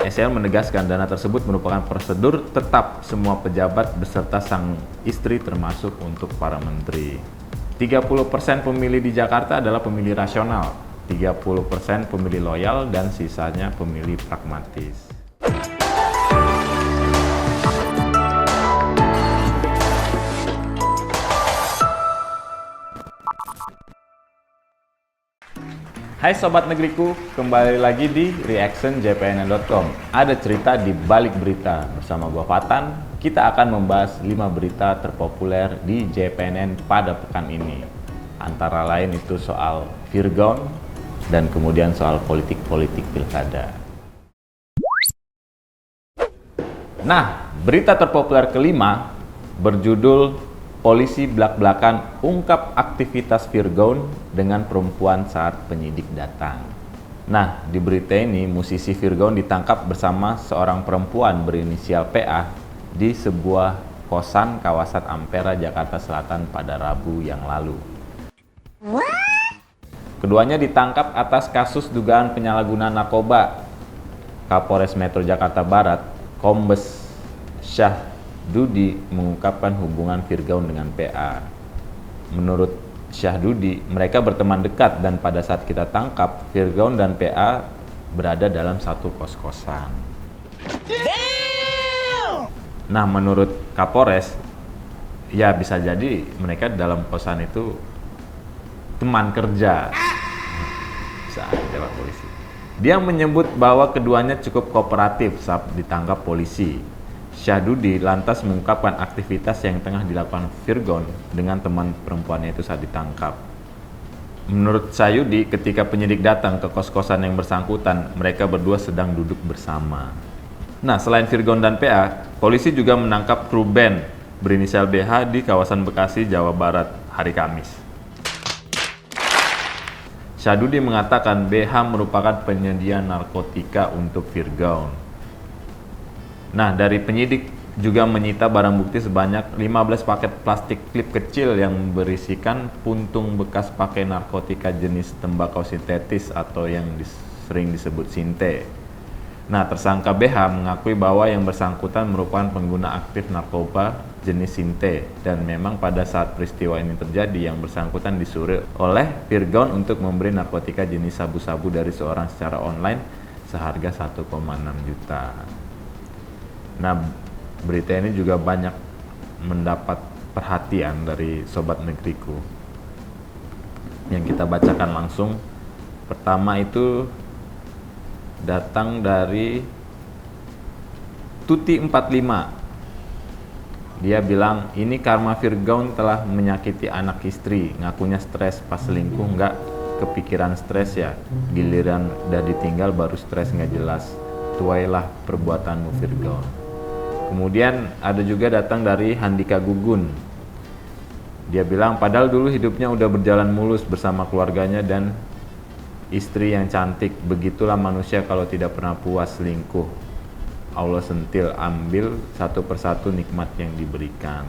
SEL menegaskan dana tersebut merupakan prosedur tetap semua pejabat beserta sang istri termasuk untuk para menteri. 30% pemilih di Jakarta adalah pemilih rasional, 30% pemilih loyal, dan sisanya pemilih pragmatis. Hai Sobat Negeriku, kembali lagi di reactionjpnn.com. Ada cerita di balik berita. Bersama gua Fatan, kita akan membahas 5 berita terpopuler di JPNN pada pekan ini. Antara lain itu soal Virgon dan kemudian soal politik-politik pilkada. Nah, berita terpopuler kelima berjudul Polisi belak-belakan ungkap aktivitas Virgon dengan perempuan saat penyidik datang. Nah, di berita ini musisi Virgon ditangkap bersama seorang perempuan berinisial PA di sebuah kosan kawasan Ampera, Jakarta Selatan pada Rabu yang lalu. Keduanya ditangkap atas kasus dugaan penyalahgunaan narkoba. Kapolres Metro Jakarta Barat, Kombes Syah Dudi mengungkapkan hubungan Virgon dengan PA. Menurut Syahdudi, mereka berteman dekat dan pada saat kita tangkap, Virgon dan PA berada dalam satu kos-kosan. Nah, menurut Kapolres, ya bisa jadi mereka dalam kosan itu teman kerja. Saat Pak polisi. Dia menyebut bahwa keduanya cukup kooperatif saat ditangkap polisi. Syahdudi lantas mengungkapkan aktivitas yang tengah dilakukan Virgon dengan teman perempuannya itu saat ditangkap. Menurut Syahdudi, ketika penyidik datang ke kos-kosan yang bersangkutan, mereka berdua sedang duduk bersama. Nah, selain Virgon dan PA, polisi juga menangkap kru band berinisial BH di kawasan Bekasi, Jawa Barat hari Kamis. Syahdudi mengatakan BH merupakan penyedia narkotika untuk Virgon. Nah, dari penyidik juga menyita barang bukti sebanyak 15 paket plastik klip kecil yang berisikan puntung bekas pakai narkotika jenis tembakau sintetis atau yang sering disebut sinte. Nah, tersangka BH mengakui bahwa yang bersangkutan merupakan pengguna aktif narkoba jenis sinte dan memang pada saat peristiwa ini terjadi yang bersangkutan disuruh oleh Virgon untuk memberi narkotika jenis sabu-sabu dari seorang secara online seharga 1,6 juta. Nah, berita ini juga banyak mendapat perhatian dari Sobat Negeriku. Yang kita bacakan langsung. Pertama itu datang dari Tuti45. Dia bilang, ini karma Virgon telah menyakiti anak istri. Ngakunya stres pas selingkuh, nggak kepikiran stres ya. Giliran udah ditinggal baru stres nggak jelas. Tuailah perbuatanmu Virgon. Kemudian ada juga datang dari Handika Gugun. Dia bilang padahal dulu hidupnya udah berjalan mulus bersama keluarganya dan istri yang cantik. Begitulah manusia kalau tidak pernah puas selingkuh. Allah sentil, ambil satu persatu nikmat yang diberikan.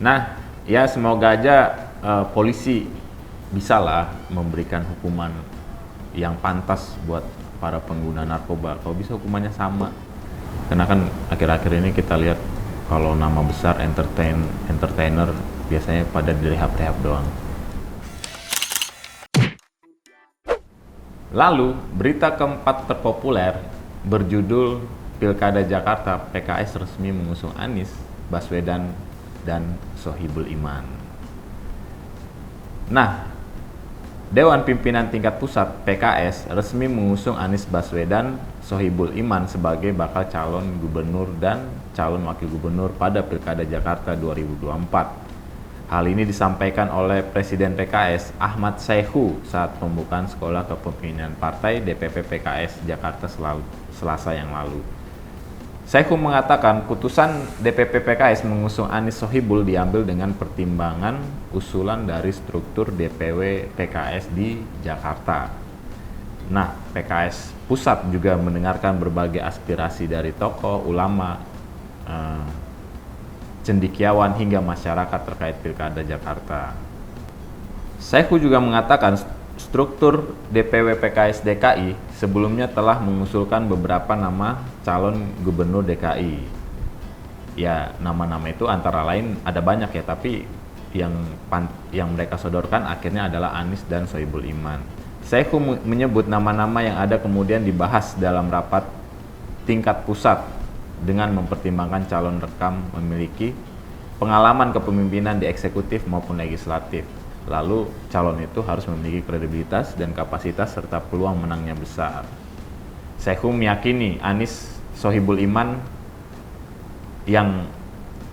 Nah, ya semoga aja polisi bisalah memberikan hukuman yang pantas buat para pengguna narkoba. Kalau bisa hukumannya sama. Karena kan akhir-akhir ini kita lihat kalau nama besar entertainer biasanya pada direhab-rehab doang. Lalu berita keempat terpopuler berjudul Pilkada Jakarta, PKS resmi mengusung Anies Baswedan dan Sohibul Iman. Nah, Dewan Pimpinan Tingkat Pusat PKS resmi mengusung Anies Baswedan, Sohibul Iman sebagai bakal calon gubernur dan calon wakil gubernur pada Pilkada Jakarta 2024. Hal ini disampaikan oleh Presiden PKS Ahmad Saihu saat pembukaan sekolah kepemimpinan partai DPP PKS Jakarta Selasa yang lalu. Saihu mengatakan putusan DPP PKS mengusung Anies Sohibul diambil dengan pertimbangan usulan dari struktur DPW PKS di Jakarta. Nah, PKS Pusat juga mendengarkan berbagai aspirasi dari tokoh, ulama, cendekiawan hingga masyarakat terkait Pilkada Jakarta. Saihu juga mengatakan struktur DPW PKS DKI sebelumnya telah mengusulkan beberapa nama calon gubernur DKI. Ya, nama-nama itu antara lain ada banyak ya, tapi yang mereka sodorkan akhirnya adalah Anies dan Sohibul Iman. Saihu menyebut nama-nama yang ada kemudian dibahas dalam rapat tingkat pusat dengan mempertimbangkan calon rekam memiliki pengalaman kepemimpinan di eksekutif maupun legislatif. Lalu calon itu harus memiliki kredibilitas dan kapasitas serta peluang menangnya besar. Saihu meyakini Anies Sohibul Iman yang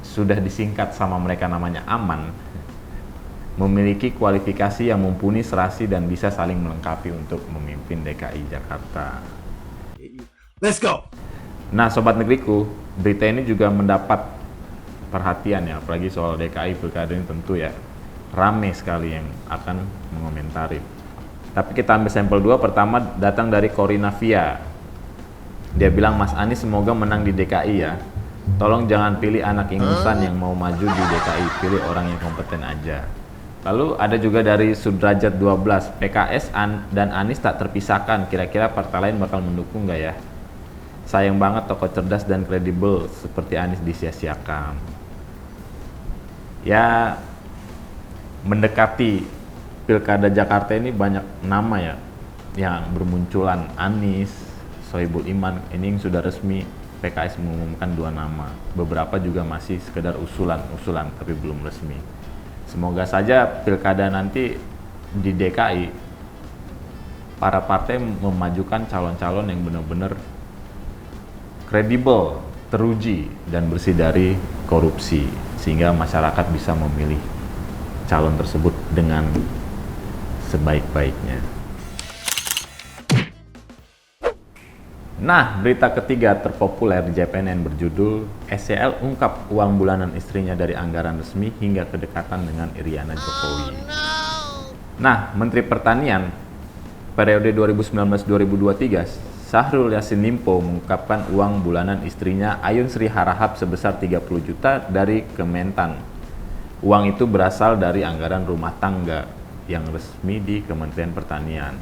sudah disingkat sama mereka namanya Aman memiliki kualifikasi yang mumpuni, serasi, dan bisa saling melengkapi untuk memimpin DKI Jakarta. Let's go! Nah, Sobat Negeriku, berita ini juga mendapat perhatian ya, apalagi soal DKI Pilkada ini tentu ya rame sekali yang akan mengomentari. Tapi kita ambil sampel dua. Pertama datang dari Corina Via. Dia bilang, Mas Anies semoga menang di DKI ya. Tolong jangan pilih anak ingusan yang mau maju di DKI, pilih orang yang kompeten aja. Lalu ada juga dari Sudrajat 12, PKS dan Anies tak terpisahkan, kira-kira partai lain bakal mendukung nggak ya? Sayang banget tokoh cerdas dan kredibel seperti Anies disia-siakan. Ya, mendekati Pilkada Jakarta ini banyak nama ya yang bermunculan. Anies, Sohibul Iman, ini yang sudah resmi PKS mengumumkan 2 nama. Beberapa juga masih sekedar usulan tapi belum resmi. Semoga saja Pilkada nanti di DKI para partai memajukan calon-calon yang benar-benar kredibel, teruji, dan bersih dari korupsi, sehingga masyarakat bisa memilih calon tersebut dengan sebaik-baiknya. Nah, berita ketiga terpopuler di JPNN berjudul SCL ungkap uang bulanan istrinya dari anggaran resmi hingga kedekatan dengan Iriana Jokowi. Nah, Menteri Pertanian periode 2019-2023 Syahrul Yassin Limpo mengungkapkan uang bulanan istrinya Ayun Sri Harahap sebesar 30 juta dari Kementan. Uang itu berasal dari anggaran rumah tangga yang resmi di Kementerian Pertanian.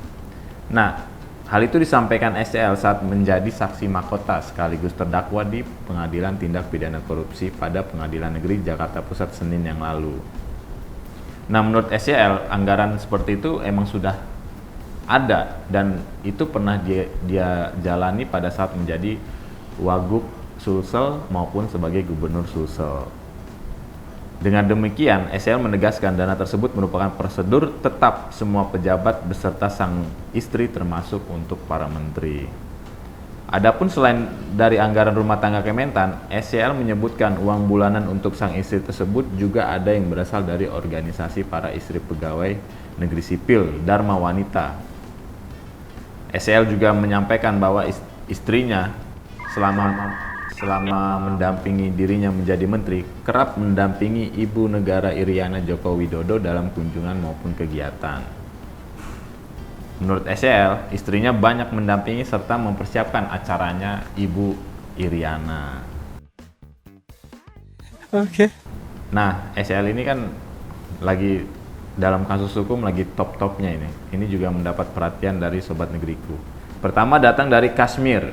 Nah, hal itu disampaikan SCL saat menjadi saksi mahkota sekaligus terdakwa di Pengadilan Tindak Pidana Korupsi pada Pengadilan Negeri Jakarta Pusat Senin yang lalu. Nah, menurut SCL, anggaran seperti itu emang sudah ada dan itu pernah dia jalani pada saat menjadi Wagub Sulsel maupun sebagai Gubernur Sulsel. Dengan demikian, SCL menegaskan dana tersebut merupakan prosedur tetap semua pejabat beserta sang istri termasuk untuk para menteri. Adapun selain dari anggaran rumah tangga Kementan, SCL menyebutkan uang bulanan untuk sang istri tersebut juga ada yang berasal dari organisasi para istri pegawai negeri sipil Dharma Wanita. SCL juga menyampaikan bahwa istrinya selama mendampingi dirinya menjadi menteri, kerap mendampingi Ibu Negara Iriana Joko Widodo dalam kunjungan maupun kegiatan. Menurut SCL, istrinya banyak mendampingi serta mempersiapkan acaranya Ibu Iriana. Oke. Nah, SCL ini kan lagi dalam kasus hukum lagi top-topnya ini. Ini juga mendapat perhatian dari Sobat Negeriku. Pertama datang dari Kashmir.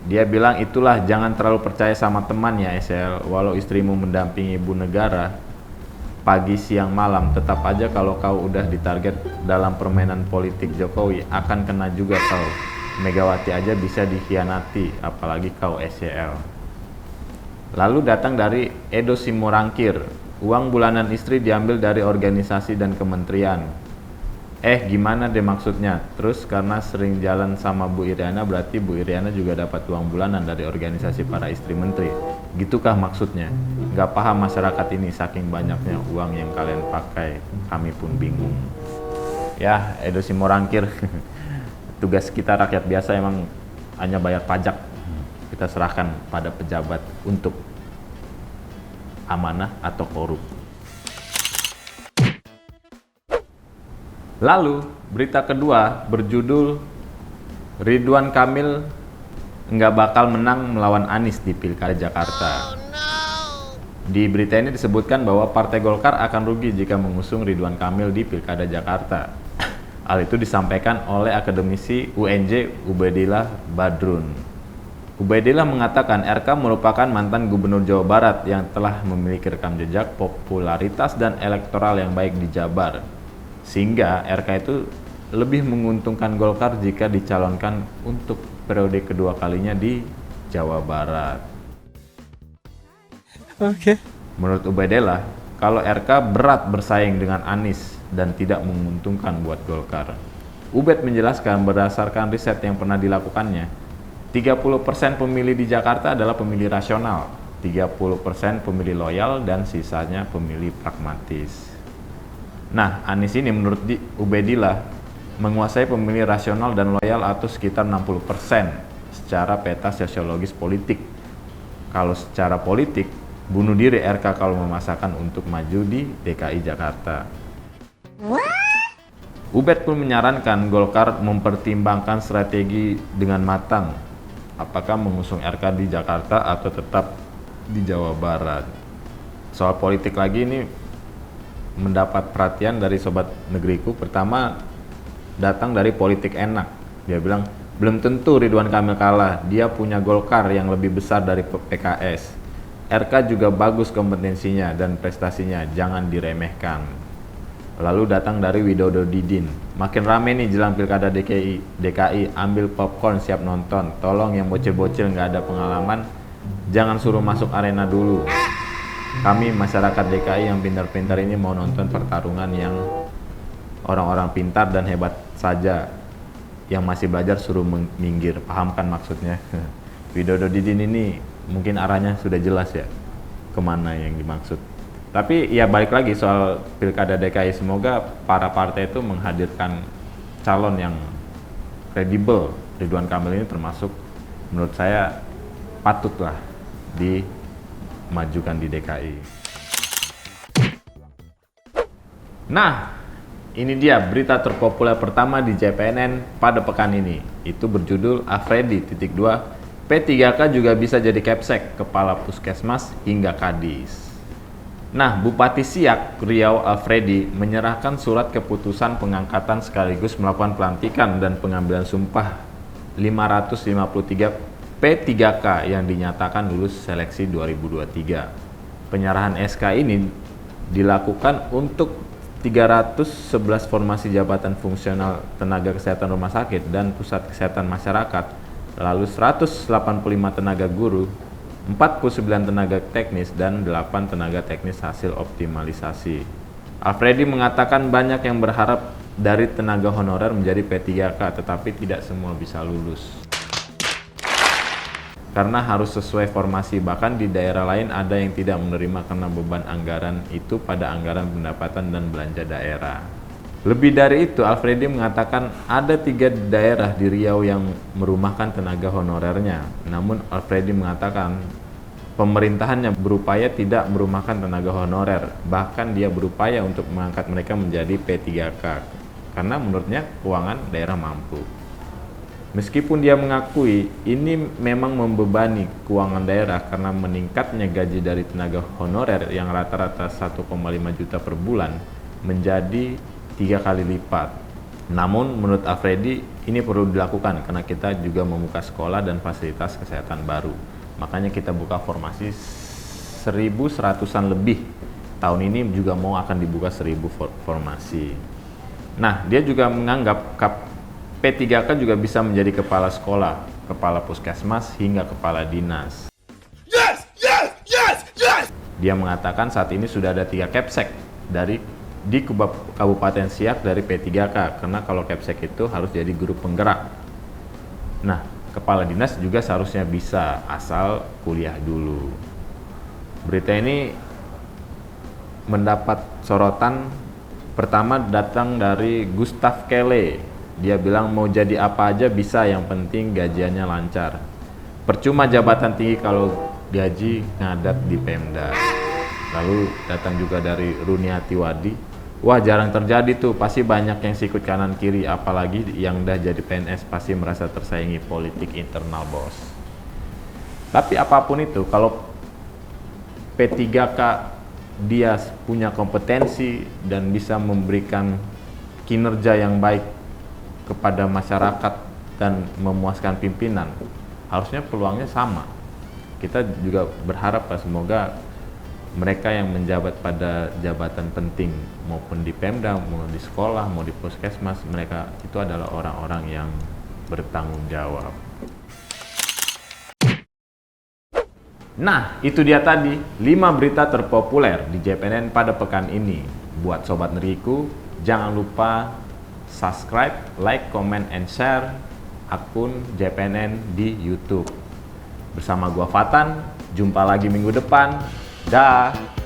Dia bilang, itulah jangan terlalu percaya sama teman ya SCL, walau istrimu mendampingi ibu negara pagi siang malam, tetap aja kalau kau udah ditarget dalam permainan politik Jokowi akan kena juga kau. Megawati aja bisa dikhianati, apalagi kau SCL. Lalu datang dari Edo Simorangkir, uang bulanan istri diambil dari organisasi dan kementerian. Gimana deh maksudnya? Terus karena sering jalan sama Bu Iriana berarti Bu Iriana juga dapat uang bulanan dari organisasi para istri menteri. Gitukah maksudnya? Gak paham masyarakat ini saking banyaknya uang yang kalian pakai. Kami pun bingung. Ya, Edo Simorangkir. Tugas kita rakyat biasa emang hanya bayar pajak. Kita serahkan pada pejabat untuk amanah atau korup. Lalu, berita kedua berjudul Ridwan Kamil nggak bakal menang melawan Anies di Pilkada Jakarta. Di berita ini disebutkan bahwa Partai Golkar akan rugi jika mengusung Ridwan Kamil di Pilkada Jakarta. Hal itu disampaikan oleh akademisi UNJ Ubaidillah Badrun. Ubaidillah mengatakan RK merupakan mantan gubernur Jawa Barat yang telah memiliki rekam jejak popularitas dan elektoral yang baik di Jabar. Sehingga RK itu lebih menguntungkan Golkar jika dicalonkan untuk periode kedua kalinya di Jawa Barat. Oke. Menurut Ubaidillah, kalau RK berat bersaing dengan Anies dan tidak menguntungkan buat Golkar. Ubaid menjelaskan berdasarkan riset yang pernah dilakukannya, 30% pemilih di Jakarta adalah pemilih rasional, 30% pemilih loyal, dan sisanya pemilih pragmatis. Nah, Anies ini menurut Ubaidillah menguasai pemilih rasional dan loyal atau sekitar 60% secara peta sosiologis politik. Kalau secara politik, bunuh diri RK kalau memaksakan untuk maju di DKI Jakarta. Ubaid pun menyarankan Golkar mempertimbangkan strategi dengan matang, apakah mengusung RK di Jakarta atau tetap di Jawa Barat. Soal politik lagi ini mendapat perhatian dari sobat negeriku. Pertama, datang dari Politik Enak. Dia bilang, belum tentu Ridwan Kamil kalah, dia punya Golkar yang lebih besar dari PKS. RK juga bagus kompetensinya dan prestasinya, jangan diremehkan. Lalu datang dari Widodo Didin, makin rame nih jelang pilkada DKI, ambil popcorn siap nonton, tolong yang bocil-bocil nggak ada pengalaman, jangan suruh masuk arena dulu. Kami masyarakat DKI yang pintar-pintar ini mau nonton pertarungan yang orang-orang pintar dan hebat saja, yang masih belajar suruh minggir, pahamkan maksudnya. Widodo Didin ini mungkin arahnya sudah jelas ya, kemana yang dimaksud. Tapi ya balik lagi soal pilkada DKI, semoga para partai itu menghadirkan calon yang kredibel. Ridwan Kamil ini termasuk menurut saya patutlah dimajukan di DKI. Nah, ini dia berita terpopuler pertama di JPNN pada pekan ini. Itu berjudul Afridi P3K juga bisa jadi Kepsek, Kepala Puskesmas hingga Kadis. Nah, Bupati Siak Riau Afridi menyerahkan surat keputusan pengangkatan sekaligus melakukan pelantikan dan pengambilan sumpah 553 P3K yang dinyatakan lulus seleksi 2023. Penyerahan SK ini dilakukan untuk 311 formasi jabatan fungsional tenaga kesehatan rumah sakit dan pusat kesehatan masyarakat, lalu 185 tenaga guru, 49 tenaga teknis, dan 8 tenaga teknis hasil optimalisasi. Afridi mengatakan banyak yang berharap dari tenaga honorer menjadi P3K, tetapi tidak semua bisa lulus. Karena harus sesuai formasi, bahkan di daerah lain ada yang tidak menerima karena beban anggaran itu pada anggaran pendapatan dan belanja daerah. Lebih dari itu, Afridi mengatakan ada 3 daerah di Riau yang merumahkan tenaga honorernya. Namun Afridi mengatakan pemerintahannya berupaya tidak merumahkan tenaga honorer, bahkan dia berupaya untuk mengangkat mereka menjadi P3K karena menurutnya keuangan daerah mampu. Meskipun dia mengakui ini memang membebani keuangan daerah karena meningkatnya gaji dari tenaga honorer yang rata-rata 1,5 juta per bulan menjadi 3 kali lipat. Namun menurut Afridi ini perlu dilakukan karena kita juga membuka sekolah dan fasilitas kesehatan baru. Makanya kita buka formasi 1.100-an lebih. Tahun ini juga mau akan dibuka 1.000 formasi. Nah, dia juga menganggap P3K juga bisa menjadi kepala sekolah, kepala puskesmas, hingga kepala dinas. Yes! Yes! Yes! Yes! Dia mengatakan saat ini sudah ada 3 Kepsek di Kabupaten Siak dari P3K, karena kalau Kepsek itu harus jadi guru penggerak. Nah, kepala dinas juga seharusnya bisa, asal kuliah dulu. Berita ini mendapat sorotan pertama datang dari Gustav Kelle. Dia bilang mau jadi apa aja bisa, yang penting gajiannya lancar. Percuma jabatan tinggi kalau gaji ngadat di Pemda. Lalu datang juga dari Runiati Wadi. Wah, jarang terjadi tuh, pasti banyak yang sikut kanan kiri, apalagi yang udah jadi PNS pasti merasa tersaingi politik internal bos. Tapi apapun itu, kalau P3K dia punya kompetensi dan bisa memberikan kinerja yang baik kepada masyarakat dan memuaskan pimpinan, harusnya peluangnya sama. Kita juga berharap semoga mereka yang menjabat pada jabatan penting maupun di Pemda, mau di sekolah, mau di puskesmas, mereka itu adalah orang-orang yang bertanggung jawab. Nah, itu dia tadi 5 berita terpopuler di JPNN pada pekan ini. Buat Sobat Neriku, jangan lupa subscribe, like, comment, and share akun JPNN di YouTube. Bersama gua Fatan, jumpa lagi minggu depan. Dah.